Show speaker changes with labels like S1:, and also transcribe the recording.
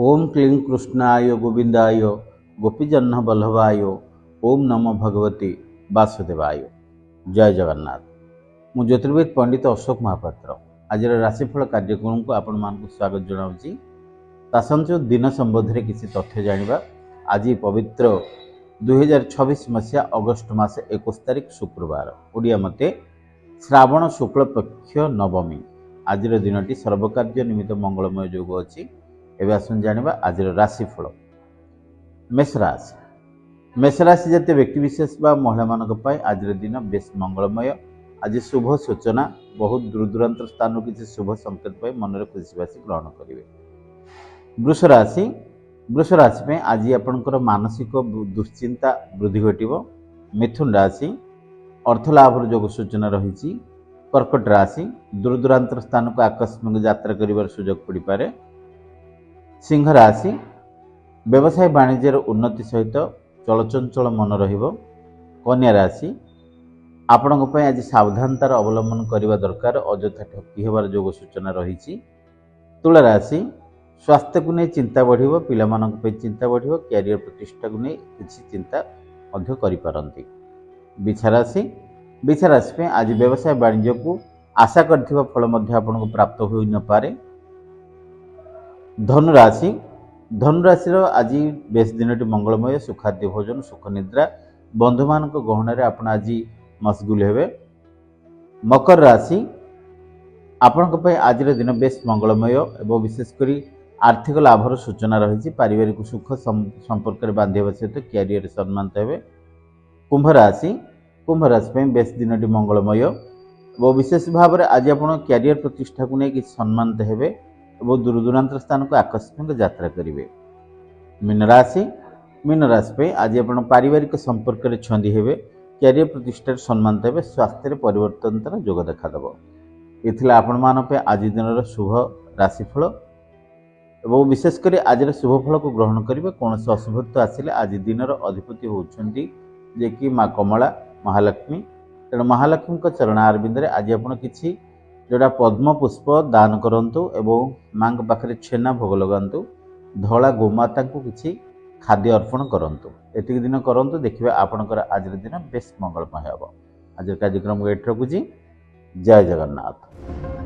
S1: ओम क्लीं कृष्णाय गोविंदाय गोपीजन्म बल्लभाय ओम नमो भगवती वासुदेवाय। जय जगन्नाथ। मु ज्योतिर्विद पंडित अशोक महापात्र आज राशिफल कार्यक्रम को आपण मान स्वागत जनाऊँगी। आसंतु दिन संबंधी किसी तथ्य जानिबा। आज पवित्र 2026 मसीहा अगस्ट मास 21 तारिख शुक्रवार ओडिया मते श्रावण शुक्ल पक्ष नवमी। आज दिनटी सर्वकार्य निमित्त मंगलमय योग अच्छी। एवं आसन जानिबा आज राशिफल। मेषराशि जातीय व्यक्तिविशेष बा महिला मानक पय आज दिन बेस मंगलमय। आज शुभ सूचना बहुत दूर दूरांतर स्थान किसी शुभ संकेत पाई मन खुशीबासी ग्रहण करेंगे। वृष राशि में आज आपंकर मानसिक दुश्चिंता वृद्धि घटिव। मिथुन राशि अर्थलाभर जोग सूचना रही। कर्कट राशि दूर दूरांतर स्थान को आकस्मिक यात्रा कर सुजोग पड़ पारे। सिंह राशि व्यवसाय वाणिज्यर उन्नति सहित चलचंचल मन रहिबो। कन्या राशि आपण आज सावधानतार अवलंबन करने दरकार, अଯଥା ठकी होबार जोग सूचना रही। तुला राशि स्वास्थ्य को नहीं चिंता बढ़िबो, पिला मानक पे चिंता बढ़िबो, कैरियर प्रतिष्ठा को नहीं किसी चिंता मध्य करि पारंती। बिछा राशि पे आज व्यवसाय वाणिज्य को आशा करथिबा फल मध्य आपनको प्राप्त होई न पारे। धनुराशि आज बेस दिन मंगलमय। सुखाद्य भोजन सुख निद्रा बंधु मान गहन आप आज मशगुल हेबे। मकर राशि आपण आज दिन बेस मंगलमय एवं विशेषकर आर्थिक लाभर सूचना रही। पारिवारिक सुख संपर्क में बांधवा सहित कैरियर सम्मानित हेबे। कुंभ राशि बेस दिन मंगलमय और विशेष भाव में आज आप कैरियर प्रतिष्ठा को नहीं सम्मानित हेबे और दूर दूरांतर स्थान को आकस्मिक यात्रा करेंगे। मीन राशि पे आज आप पारिवारिक संपर्क में छंदी हेबे, कैरियर प्रतिष्ठा सम्मानित हेबे, स्वास्थ्य परिवर्तन जोग देखादेव। ये आपण मान आज दिन शुभ राशिफल और विशेषकर आज शुभफल को ग्रहण करेंगे। कौन से अशुभत्व आसिले आज दिन अधिपति होती जे कि माँ कमला महालक्ष्मी। तेणु महालक्ष्मी चरण आरबिंद आज आप किसी जोड़ा पद्म पुष्प दान करंतु एवं माँ पाखे छेना भोग लगातु। धला गोमाता को किसी खाद्य अर्पण करंतु। एति दिन करंतु, देखिए आपणकर आज दिन बेस मंगलमय हेब। आज कार्यक्रम को एट रखुची। जय जगन्नाथ।